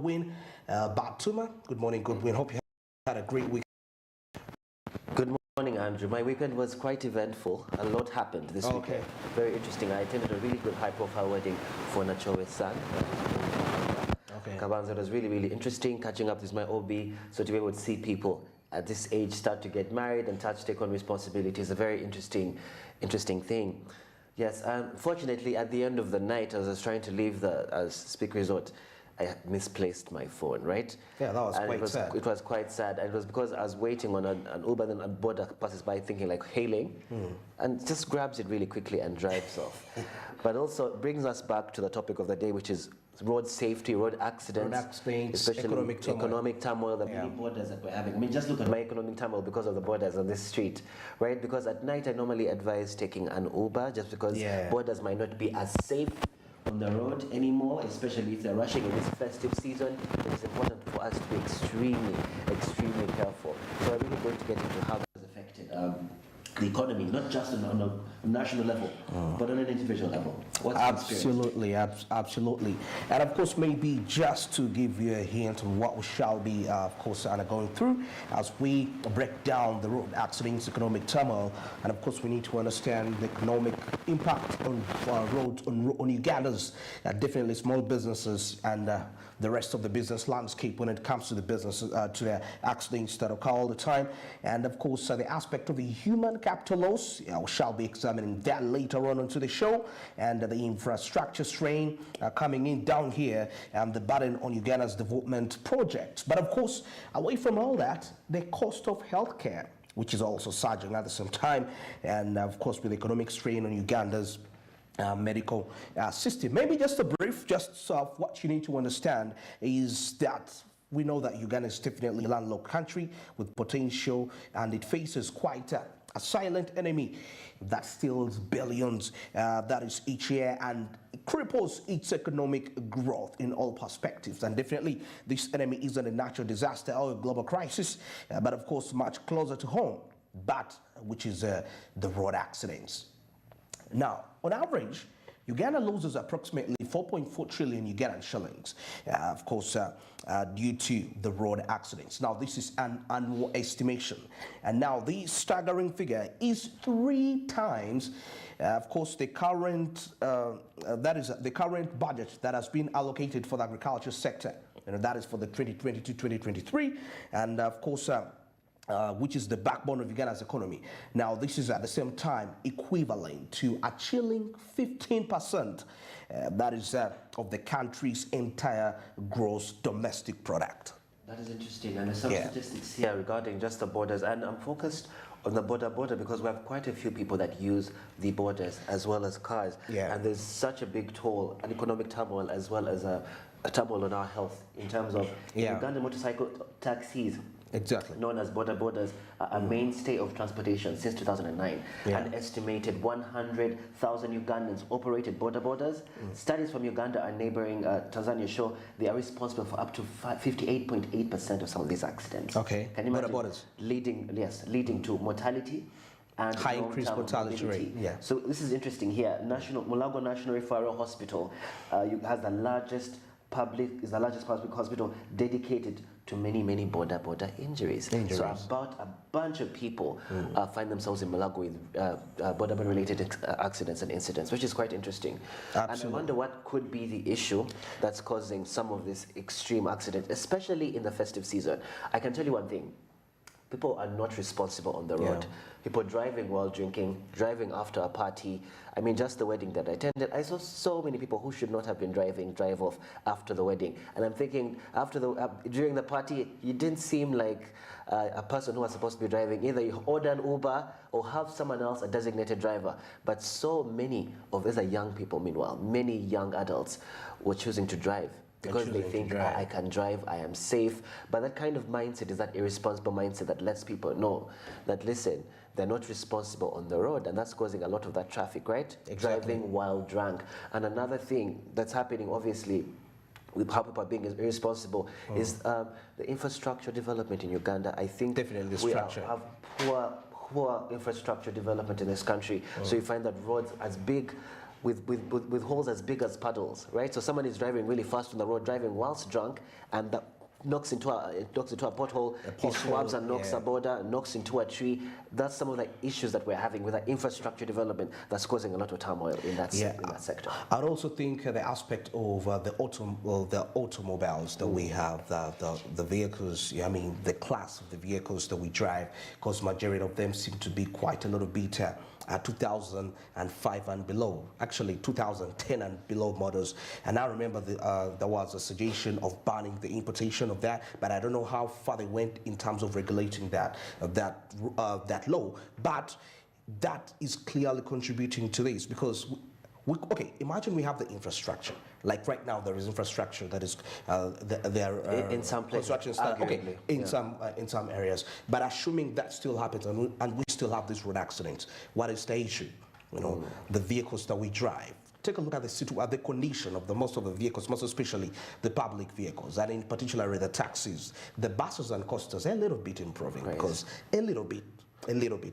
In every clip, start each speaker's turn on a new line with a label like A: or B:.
A: Win Batuma. Good morning, Goodwin. Hope you had a great week.
B: Good morning, Andrew. My weekend was quite eventful. A lot happened this weekend. Very interesting. I attended a really good high-profile wedding for Nachowe's son. Kabanza. It was really, really interesting catching up with my OB. So to be able to see people at this age start to get married and start to take on responsibility is a very interesting thing. Yes, unfortunately, at the end of the night, as I was trying to leave the Speaker Resort, I misplaced my phone, right?
A: Yeah, that was quite sad.
B: It was quite sad, and it was because I was waiting on an Uber, then a border passes by thinking like hailing, and just grabs it really quickly and drives off. But also brings us back to the topic of the day, which is road safety, road accidents, especially economic turmoil, the many borders that we're having. I mean, just look at my economic turmoil because of the borders on this street, right? Because at night I normally advise taking an Uber just because borders might not be as safe on the road anymore, especially if they're rushing in this festive season. It is important for us to be extremely careful. So I'm really going to get into how this has affected the economy, not just on a national level, but on an individual level.
A: Absolutely. And of course, maybe just to give you a hint on what we shall be, of course, going through as we break down the road accidents, economic turmoil, and of course, we need to understand the economic impact on roads on Uganda's definitely small businesses and the rest of the business landscape when it comes to the business, to the accidents that occur all the time. And of course, the aspect of the human capital loss, we shall be examining that later on into the show, and the infrastructure strain coming in down here, and the burden on Uganda's development projects. But of course, away from all that, the cost of healthcare, which is also surging at the same time, and of course, with economic strain on Uganda's medical system. Maybe just a brief, what you need to understand is that we know that Uganda is definitely a landlocked country with potential, and it faces quite a silent enemy that steals billions, that is each year, and cripples its economic growth in all perspectives. And definitely this enemy isn't a natural disaster or a global crisis, but of course much closer to home, but which is the road accidents. Now, on average, Uganda loses approximately 4.4 trillion Ugandan shillings, of course, due to the road accidents. Now, this is an annual estimation, and now the staggering figure is 3 times, of course, the current the current budget that has been allocated for the agriculture sector, and that is for the 2022-2023, and of course, which is the backbone of Uganda's economy. Now, this is at the same time equivalent to a chilling 15%, that is of the country's entire gross domestic product.
B: That is interesting, and there's some statistics here regarding just the borders, and I'm focused on the border because we have quite a few people that use the borders as well as cars, and there's such a big toll, an economic turmoil as well as a turmoil on our health in terms of Ugandan motorcycle taxis.
A: Exactly.
B: Known as borders, a mainstay of transportation since 2009. An estimated 100,000 Ugandans operated borders. Studies from Uganda and neighboring Tanzania show they are responsible for up to 58.8% of some of these accidents.
A: Okay.
B: Can you imagine? Leading to mortality and
A: high increased mortality rate.
B: So this is interesting here. Mulago National Referral Hospital has the largest public hospital dedicated to many border injuries. So about a bunch of people find themselves in Mulago with border related accidents and incidents, which is quite interesting. And I wonder what could be the issue that's causing some of this extreme accident, especially in the festive season. I can tell you one thing. People are not responsible on the road. People driving while drinking, driving after a party. I mean, just the wedding that I attended, I saw so many people who should not have been driving drive off after the wedding. And I'm thinking, during the party, you didn't seem like a person who was supposed to be driving. Either you order an Uber or have someone else, a designated driver. But so many of these are young people, meanwhile. Many young adults were choosing to drive. Because they think, I can drive, I am safe. But that kind of mindset is that irresponsible mindset that lets people know that, listen, they're not responsible on the road, and that's causing a lot of that traffic, right? Driving while drunk. And another thing that's happening, obviously, with how people are being irresponsible is the infrastructure development in Uganda. I think
A: definitely the
B: we
A: structure.
B: have poor infrastructure development in this country. So you find that roads as big with holes as big as puddles, right? So someone is driving really fast on the road, driving whilst drunk, and that knocks into a pothole, he swabs and knocks a border, knocks into a tree. That's some of the issues that we're having with the infrastructure development that's causing a lot of turmoil in that, in that sector.
A: I'd also think the aspect of the automobiles that we have, the vehicles, I mean, the class of the vehicles that we drive, because majority of them seem to be quite a little bit 2005 and below, actually 2010 and below models. And I remember there was a suggestion of banning the importation of that, but I don't know how far they went in terms of regulating that law. But that is clearly contributing to this, because okay, imagine we have the infrastructure. Like right now, there is infrastructure that is
B: in some places,
A: construction start, okay, in some areas. But assuming that still happens, and we still have these road accidents, what is the issue? You know, the vehicles that we drive. Take a look at the condition of most of the vehicles, most especially the public vehicles, and in particular the taxis, the buses and coasters, a little bit improving, because a little bit,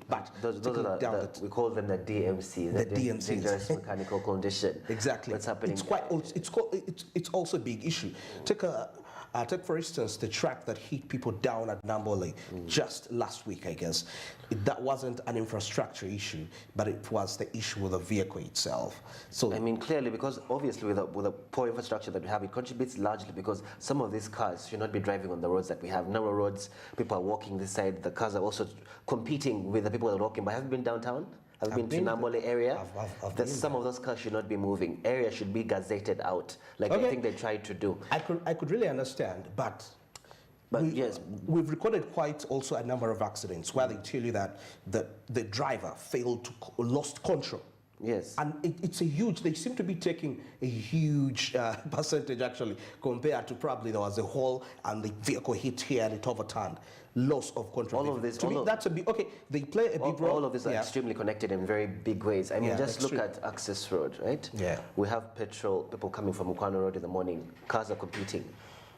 A: but
B: those are we call them the DMC, the
A: DMCs.
B: dangerous mechanical condition.
A: Exactly.
B: What's happening?
A: It's also a big issue. Take for instance the truck that hit people down at Nambole just last week, I guess. That wasn't an infrastructure issue, but it was the issue with the vehicle itself. So
B: I mean, clearly, because obviously with the poor infrastructure that we have, it contributes largely because some of these cars should not be driving on the roads that we have. Narrow roads, people are walking this side. The cars are also competing with the people that are walking. But have you been downtown? Have you been to Nambole area? Some of those cars should not be moving. Area should be gazetted out, like I think they tried to do.
A: I could really understand, but
B: yes,
A: we've recorded quite also a number of accidents where they tell you that the driver lost control.
B: Yes.
A: And it's a huge, they seem to be taking a huge percentage actually, compared to probably there was a hole and the vehicle hit here and it overturned. Loss of control.
B: All of this,
A: to me, that's a big, okay, they play a big role.
B: All of these are extremely connected in very big ways. I mean, just look at Access Road, right?
A: Yeah.
B: We have people coming from Mukwano Road in the morning. Cars are competing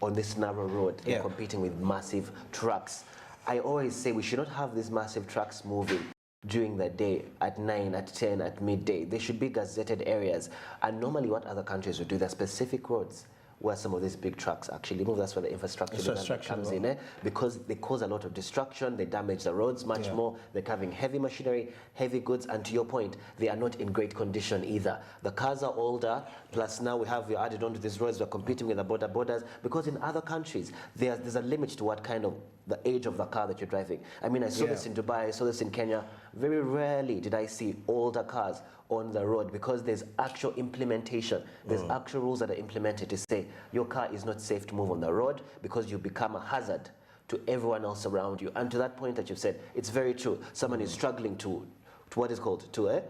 B: on this narrow road. They're competing with massive trucks. I always say we should not have these massive trucks moving during the day, at 9, at 10, at midday. They should be gazetted areas. And normally what other countries would do, there are specific roads where some of these big trucks actually move. That's where the infrastructure comes in, because they cause a lot of destruction, they damage the roads much more, they're carrying heavy machinery, heavy goods, and to your point, they are not in great condition either. The cars are older, plus now we added onto these roads, we're competing with the borders, because in other countries, there's a limit to what kind of the age of the car that you're driving. I mean, I saw this in Dubai, I saw this in Kenya. Very rarely did I see older cars on the road, because there's actual implementation. There's actual rules that are implemented to say your car is not safe to move on the road because you become a hazard to everyone else around you. And to that point that you've said, it's very true. Someone is struggling to what is called to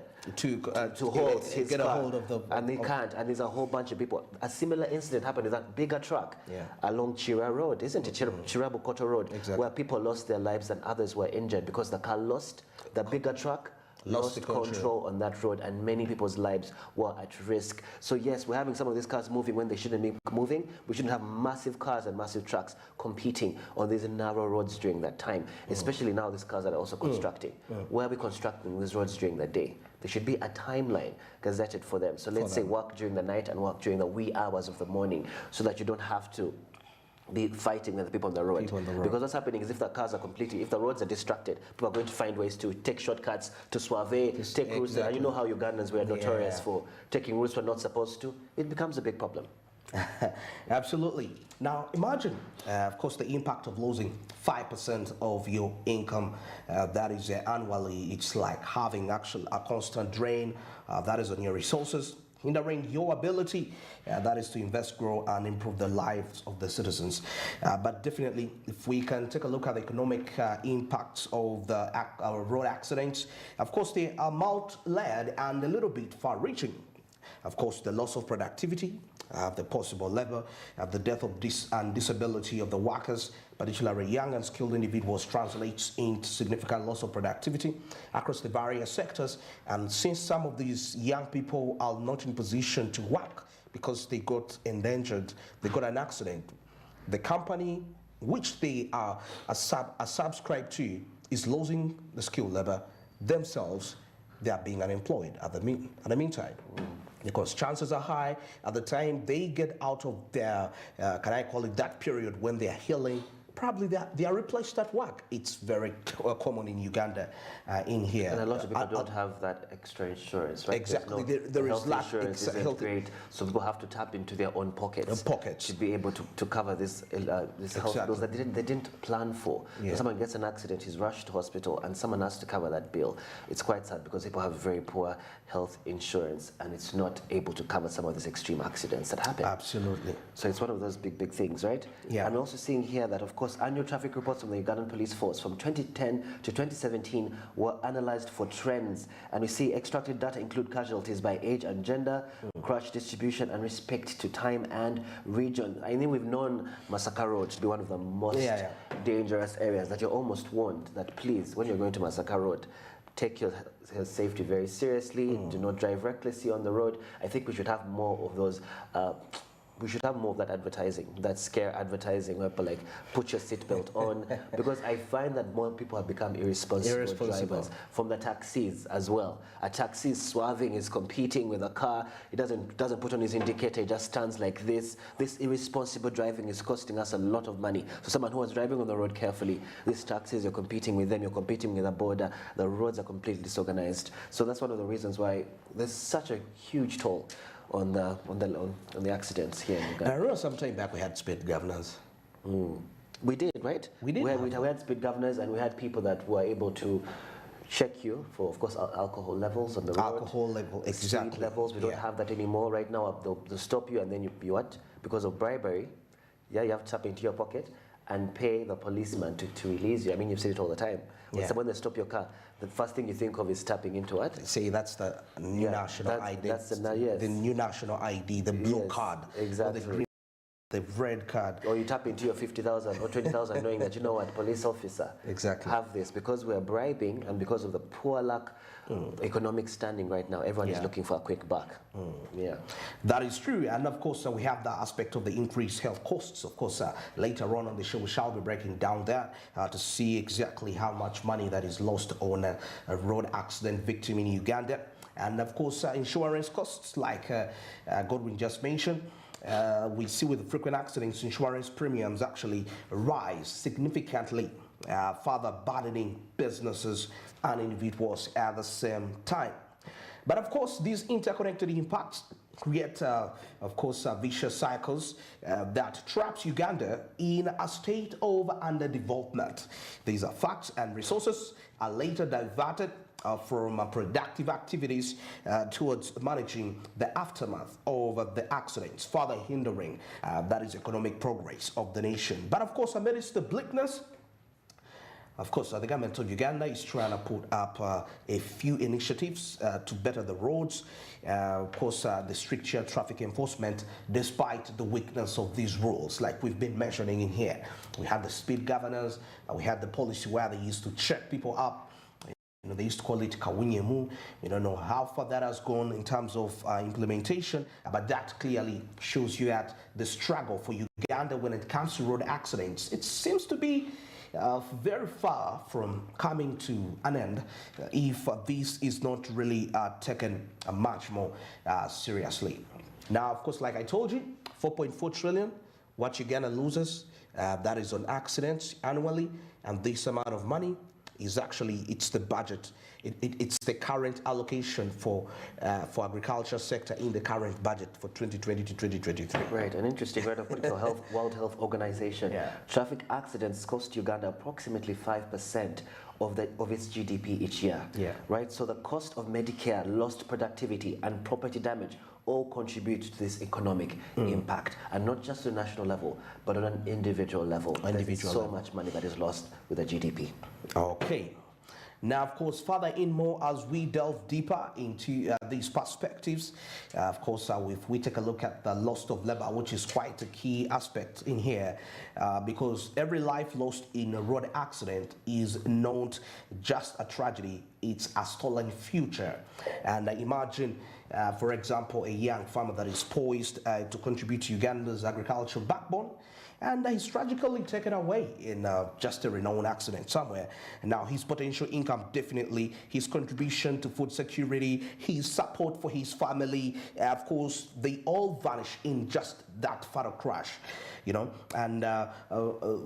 B: hold his
A: get
B: car,
A: a hold of the,
B: and they can't. And there's a whole bunch of people. A similar incident happened with that bigger truck along Chira Road, isn't it? Chira Bukoto Road, where people lost their lives and others were injured because the car the bigger truck lost control on that road, and many people's lives were at risk. So yes, we're having some of these cars moving when they shouldn't be moving. We shouldn't have massive cars and massive trucks competing on these narrow roads during that time, especially now these cars that are also constructing. Where are we constructing these roads during the day? There should be a timeline gazetted for them. So let's say work during the night and work during the wee hours of the morning, so that you don't have to be fighting with the people on the road. Because what's happening is if the cars are if the roads are distracted, people are going to find ways to take shortcuts, to swerve, take routes. And you know how Ugandans were notorious for taking routes we're not supposed to. It becomes a big problem.
A: Absolutely. Now imagine, of course, the impact of losing 5% of your income. That is annually. It's like having actually a constant drain that is on your resources, hindering your ability, that is to invest, grow, and improve the lives of the citizens. But definitely, if we can take a look at the economic impacts of the road accidents, of course, they are multi-layered and a little bit far-reaching. Of course, the loss of productivity, the possible labor, the death of disability of the workers, particularly young and skilled individuals, translates into significant loss of productivity across the various sectors. And since some of these young people are not in position to work because they got endangered, they got an accident, the company which they are subscribed to is losing the skilled labor themselves. They are being unemployed at the meantime. because chances are high at the time they get out of their, can I call it that period when they're healing, probably they are replaced at work. It's very common in Uganda in here.
B: And a lot of people don't have that extra insurance, right?
A: Exactly.
B: The
A: There is
B: health
A: lack
B: insurance isn't great, so people have to tap into their own pockets, to be able to cover this health bills that they didn't plan for.
A: Yeah.
B: So someone gets an accident, he's rushed to hospital, and someone has to cover that bill. It's quite sad because people have very poor health insurance, and it's not able to cover some of these extreme accidents that happen.
A: Absolutely.
B: So it's one of those big things, right?
A: Yeah.
B: I'm also seeing here that, of course, annual traffic reports from the Ugandan Police Force from 2010 to 2017 were analyzed for trends, and we see extracted data include casualties by age and gender, crash distribution, and respect to time and region. I think we've known Masaka Road to be one of the most dangerous areas, that you're almost warned that please, when you're going to Masaka Road, take your safety very seriously. Do not drive recklessly on the road. I think we should have more of those. We should have more of that advertising, that scare advertising, where people like, put your seatbelt on, because I find that more people have become irresponsible drivers, from the taxis as well. A taxi swerving is competing with a car. He doesn't put on his indicator, he just stands like this. This irresponsible driving is costing us a lot of money. So someone who was driving on the road carefully, these taxis, you're competing with them, you're competing with the border, the roads are completely disorganized. So that's one of the reasons why there's such a huge toll on the accidents here in Uganda.
A: I remember some time back we had speed governors.
B: We did, right?
A: We did.
B: We had speed governors, and we had people that were able to check you for, of course, alcohol levels on the road.
A: Alcohol level, exactly.
B: Speed levels, we don't have that anymore. Right now, they'll stop you, and then you what? Because of bribery, you have to tap into your pocket and pay the policeman to release you. I mean, you've seen it all the time. When they stop your car, the first thing you think of is tapping into what?
A: See, that's the new national ID.
B: That's the
A: new national ID, the blue card.
B: Exactly.
A: Or the green, the red card.
B: Or you tap into your 50,000 or 20,000 knowing that, you know what, police officer have this. Because we're bribing and because of the poor luck, economic standing right now, everyone is looking for a quick buck. Yeah,
A: that is true. And of course, we have the aspect of the increased health costs. Of course, later on the show, we shall be breaking down that to see exactly how much money that is lost on a road accident victim in Uganda. And of course, insurance costs, like Godwin just mentioned. We see with frequent accidents, insurance premiums actually rise significantly, further burdening businesses and individuals at the same time. But of course, these interconnected impacts create, of course, vicious cycles that traps Uganda in a state of underdevelopment. These are facts, and resources are later diverted from productive activities towards managing the aftermath of the accidents, further hindering that is economic progress of the nation. But of course, amidst the bleakness, of course, the government of Uganda is trying to put up a few initiatives to better the roads. Of course, the stricter traffic enforcement, despite the weakness of these rules, like we've been mentioning in here. We had the speed governors, we had the policy where they used to check people up. You know, they used to call it Kawinyemu. You don't know how far that has gone in terms of implementation, but that clearly shows you that the struggle for Uganda when it comes to road accidents, it seems to be very far from coming to an end if this is not really taken much more seriously. Now, of course, like I told you, 4.4 trillion, what Uganda loses, that is on accidents annually, and this amount of money is actually, it's the budget, it's the current allocation for agriculture sector in the current budget for 2020 to 2023.
B: Right, and interesting, right, according to World Health Organization, traffic accidents cost Uganda approximately 5% of its GDP each year. Right, so the cost of Medicare, lost productivity, and property damage all contribute to this economic impact, and not just at a national level, but on an individual level. There's so much money that is lost with the GDP.
A: Okay. Now, of course, further in more as we delve deeper into these perspectives, of course, if we take a look at the loss of labor, which is quite a key aspect in here, because every life lost in a road accident is not just a tragedy, it's a stolen future. And imagine, for example, a young farmer that is poised to contribute to Uganda's agricultural backbone, and he's tragically taken away in just a renowned accident somewhere. And now his potential income, definitely, his contribution to food security, his support for his family, of course, they all vanish in just that fatal crash. And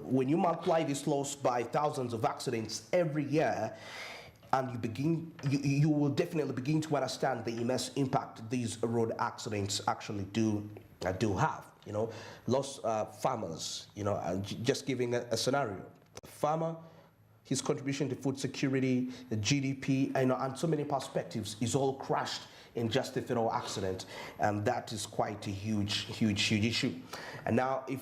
A: when you multiply this loss by thousands of accidents every year, and you will definitely begin to understand the immense impact these road accidents actually do have. Lost farmers. Just giving a scenario, a farmer, his contribution to food security, the GDP, and so many perspectives is all crashed in just a fatal accident, and that is quite a huge issue. And now, if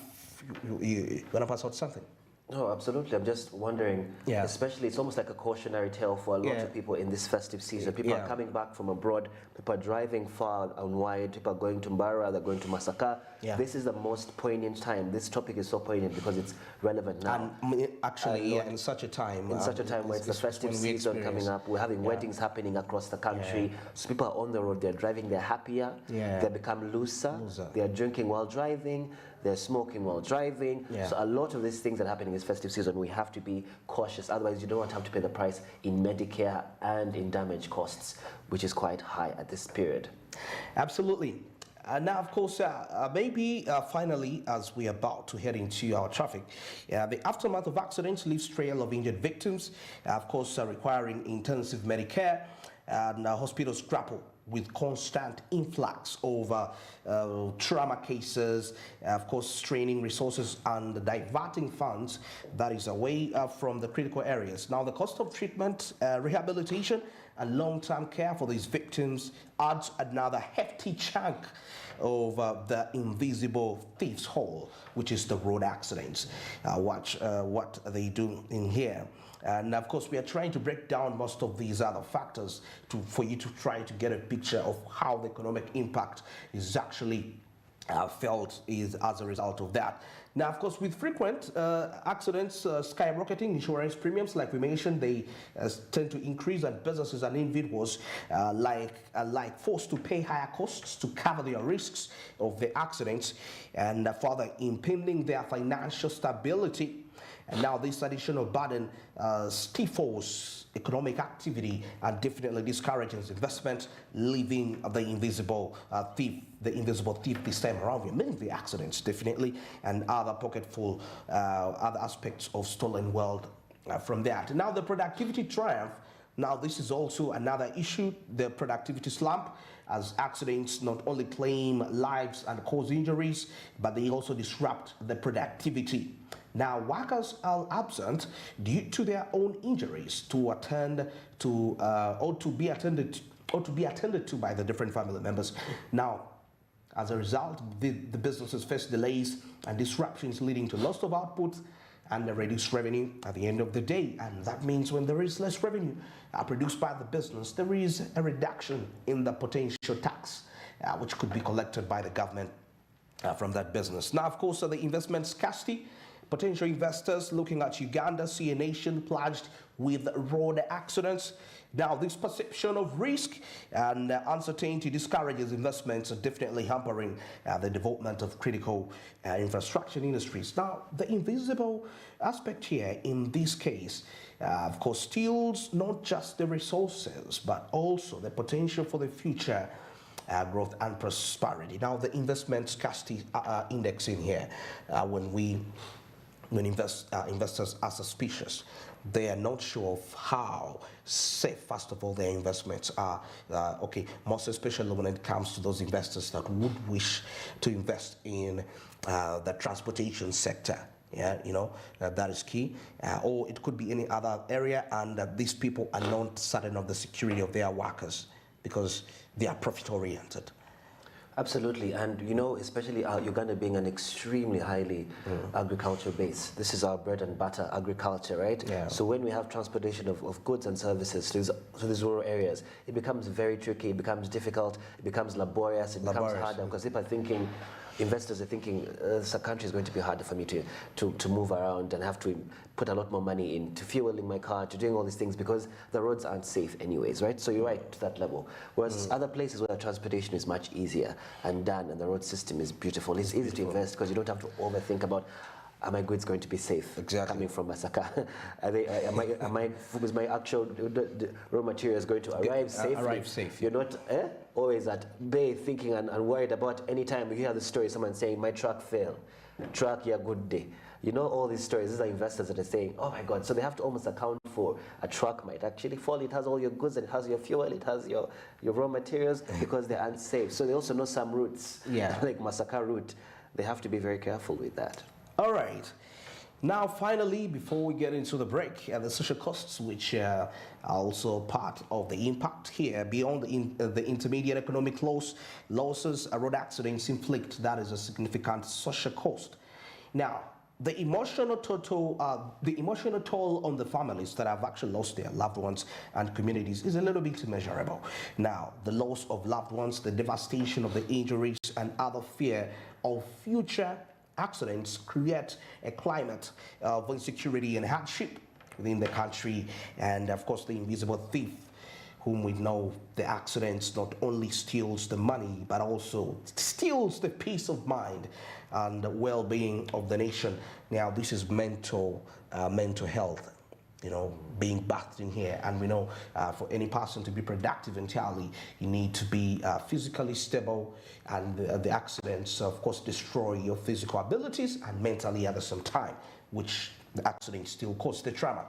A: you want to pass out something.
B: No, absolutely. I'm just wondering, especially it's almost like a cautionary tale for a lot of people in this festive season. People are coming back from abroad, people are driving far and wide, people are going to Mbara, they're going to Masaka. This is the most poignant time. This topic is so poignant because it's relevant now.
A: And actually, in such a time.
B: In such a time where it's the festive season coming up, we're having weddings happening across the country. So people are on the road, they're driving, they're happier, they become looser, they're drinking while driving, they're smoking while driving. So a lot of these things that are happening this festive season, we have to be cautious. Otherwise, you don't want to have to pay the price in Medicare and in damage costs, which is quite high at this period.
A: Absolutely. Now, of course, maybe finally, as we're about to head into our traffic, the aftermath of accidents leaves trail of injured victims, of course, requiring intensive Medicare, and hospitals grapple with constant influx of trauma cases, of course, straining resources and diverting funds that is away from the critical areas. Now, the cost of treatment, rehabilitation, and long-term care for these victims adds another hefty chunk of the invisible thief's hole, which is the road accidents. Watch what they do in here. And of course, we are trying to break down most of these other factors for you to try to get a picture of how the economic impact is actually felt as a result of that. Now, of course, with frequent accidents skyrocketing, insurance premiums, like we mentioned, they tend to increase, and businesses and individuals like forced to pay higher costs to cover their risks of the accidents, and further impeding their financial stability. And now this additional burden stifles economic activity and definitely discourages investment, leaving the invisible thief this time around. We're mainly the accidents, definitely, and other other aspects of stolen wealth from that. Now the productivity triumph. Now this is also another issue, the productivity slump, as accidents not only claim lives and cause injuries, but they also disrupt the productivity. Now, workers are absent due to their own injuries or to be attended to by the different family members. Now, as a result, the businesses face delays and disruptions, leading to loss of output and a reduced revenue at the end of the day. And that means when there is less revenue produced by the business, there is a reduction in the potential tax which could be collected by the government from that business. Now, of course, the investment scarcity. Potential investors looking at Uganda see a nation plagued with road accidents. Now, this perception of risk and uncertainty discourages investments, definitely hampering the development of critical infrastructure industries. Now, the invisible aspect here in this case, of course, steals not just the resources, but also the potential for the future growth and prosperity. Now, the investment scarcity index in here, when investors are suspicious, they are not sure of how safe, first of all, their investments are. Most especially when it comes to those investors that would wish to invest in the transportation sector. That is key. Or it could be any other area, and these people are not certain of the security of their workers because they are profit-oriented.
B: Absolutely, and especially Uganda being an extremely highly agricultural base, this is our bread and butter, agriculture, right?
A: Yeah.
B: So when we have transportation of goods and services to these rural areas, it becomes very tricky, it becomes difficult, it becomes laborious, it becomes harder, because people are thinking, investors are thinking, this country is going to be harder for me to move around and have to put a lot more money into fueling my car, to doing all these things, because the roads aren't safe anyways, right? So you're right to that level. Whereas other places where the transportation is much easier and done, and the road system is beautiful, it's easy to invest because you don't have to overthink about are my goods going to be safe coming from Masaka? Is my actual raw materials going to arrive safely? You're not always at bay thinking and worried about any time you hear the story, someone saying, my truck failed. Truck, yeah, good day. You know all these stories. These are investors that are saying, oh my God. So they have to almost account for a truck might actually fall. It has all your goods, and it has your fuel, it has your raw materials, because they're unsafe. So they also know some routes, like Masaka route. They have to be very careful with that.
A: All right. Now, finally, before we get into the break, the social costs, which are also part of the impact here, beyond the intermediate economic losses road accidents inflict, that is a significant social cost. Now, the emotional toll on the families that have actually lost their loved ones and communities is a little bit immeasurable. Now, the loss of loved ones, the devastation of the injuries, and other fear of future accidents create a climate of insecurity and hardship within the country. And of course, the invisible thief, whom we know the accidents not only steals the money, but also steals the peace of mind and the well-being of the nation. Now, this is mental health, being bathed in here. And we know for any person to be productive entirely, you need to be physically stable, and the accidents, of course, destroy your physical abilities and mentally at the same time, which the accidents still cause the trauma.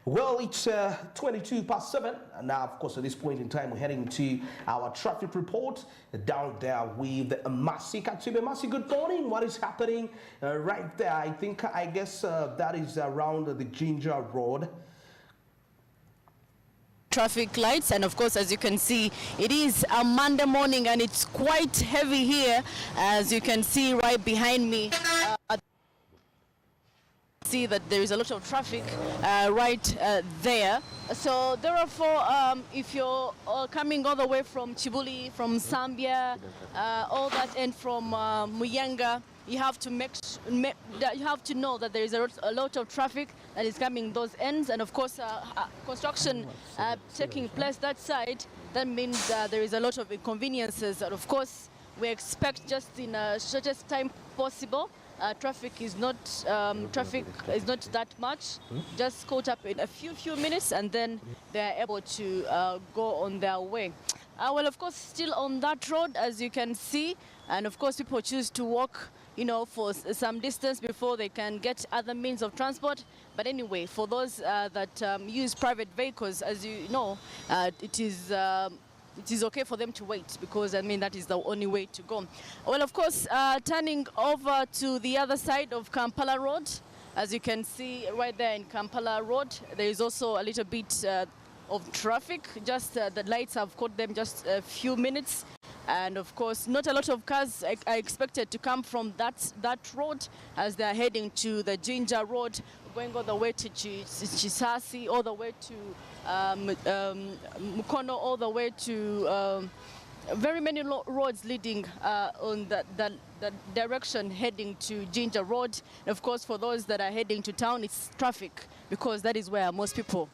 A: Well, it's 7:22, and now, of course, at this point in time, we're heading to our traffic report down there with Masi Katube. Masi, good morning. What is happening right there? I guess that is around the Ginger Road.
C: Traffic lights, and of course, as you can see, it is a Monday morning and it's quite heavy here, as you can see right behind me. See that there is a lot of traffic right there. So therefore, if you're coming all the way from Chibuli, from Zambia, all that, and from Muyanga, you have to you have to know that there is a lot of traffic that is coming those ends, and of course, construction taking place that side. That means there is a lot of inconveniences, and of course, we expect just in the shortest time possible. Traffic is not that much, just caught up in a few minutes, and then they're able to go on their way. Well, of course, still on that road, as you can see, and of course, people choose to walk, for some distance before they can get other means of transport. But anyway, for those that use private vehicles, as you know, it is okay for them to wait, because that is the only way to go. Well, of course, turning over to the other side of Kampala Road, as you can see right there in Kampala Road, there is also a little bit of traffic. Just the lights have caught them just a few minutes. And of course, not a lot of cars are expected to come from that road, as they're heading to the Ginger Road, going all the way to Chisasi, all the way to Mukono, all the way to very many roads leading on the direction heading to Ginger Road. And of course, for those that are heading to town, it's traffic, because that is where most people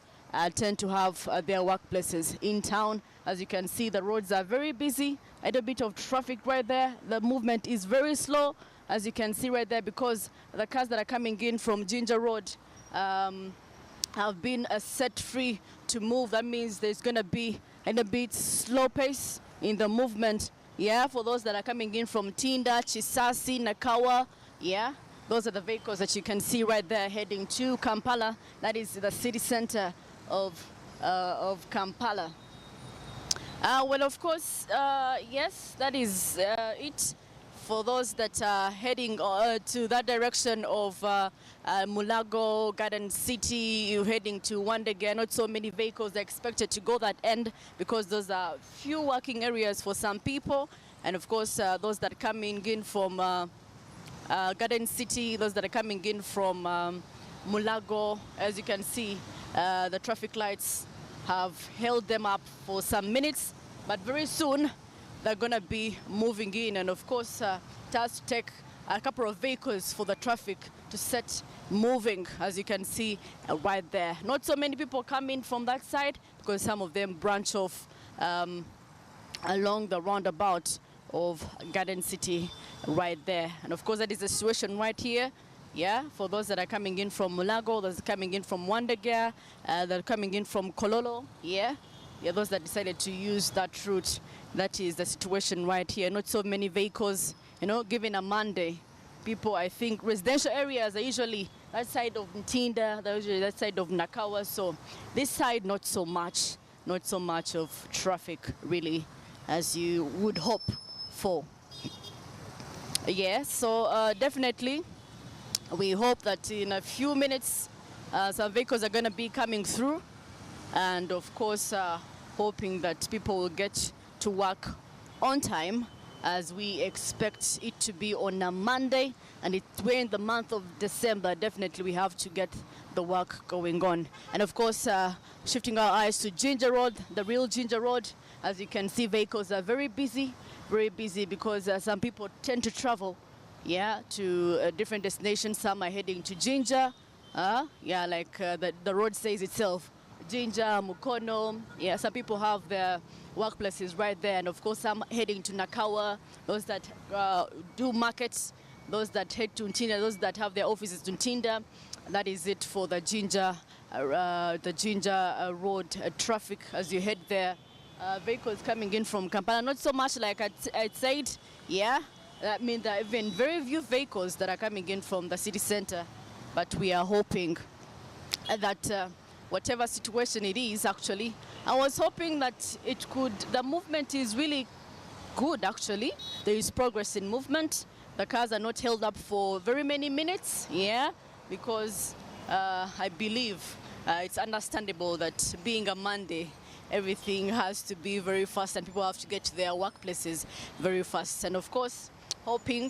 C: tend to have their workplaces in town. As you can see, the roads are very busy. A little bit of traffic right there. The movement is very slow, as you can see right there, because the cars that are coming in from Ginger Road have been set free to move. That means there's going to be a bit slow pace in the movement. Yeah, for those that are coming in from Tinda, Chisasi, Nakawa. Yeah, those are the vehicles that you can see right there heading to Kampala. That is the city center of Kampala. Well, of course, yes, that is it. For those that are heading to that direction of Mulago, Garden City, you're heading to Wandege, not so many vehicles are expected to go that end, because those are few working areas for some people. And of course, those that are coming in from Garden City, those that are coming in from Mulago, as you can see, the traffic lights have held them up for some minutes, but very soon they're going to be moving in. And of course, it has to take a couple of vehicles for the traffic to set moving, as you can see right there. Not so many people come in from that side, because some of them branch off along the roundabout of Garden City right there. And of course, that is the situation right here. Yeah, for those that are coming in from Mulago, those coming in from Wandaga, that are coming in from Kololo, yeah, those that decided to use that route. That is the situation right here. Not so many vehicles, given a Monday. People, I think, residential areas are usually that side of Ntinda, they're usually that side of Nakawa. So this side, not so much of traffic, really, as you would hope for. Yeah, so definitely, we hope that in a few minutes, some vehicles are going to be coming through. And of course, hoping that people will get to work on time, as we expect it to be on a Monday. And we're in the month of December. Definitely, we have to get the work going on. And of course, shifting our eyes to Ginger Road, the real Ginger Road. As you can see, vehicles are very busy because some people tend to travel, to different destinations. Some are heading to Ginger, like the road says itself. Ginger, Mukono, some people have their workplaces right there. And of course, some heading to Nakawa, those that do markets, those that head to Ntinda, those that have their offices to Ntinda. That is it for the Ginger Road traffic as you head there. Vehicles coming in from Kampala, not so much like I said, that means there are even very few vehicles that are coming in from the city center. But we are hoping that whatever situation it is, actually, I was hoping that the movement is really good, actually. There is progress in movement. The cars are not held up for very many minutes, because I believe it's understandable that being a Monday, everything has to be very fast and people have to get to their workplaces very fast. And of course, hoping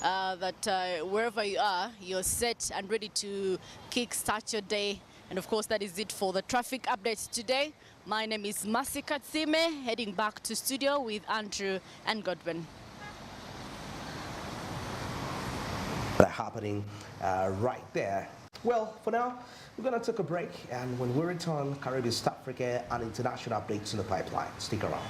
C: that wherever you are, you're set and ready to kickstart your day. And of course, that is it for the traffic updates today. My name is Masi Katsime, heading back to studio with Andrew and Godwin.
A: That happening right there. Well, for now, we're going to take a break. And when we return, Caribbean, South Africa, and international updates in the pipeline. Stick around.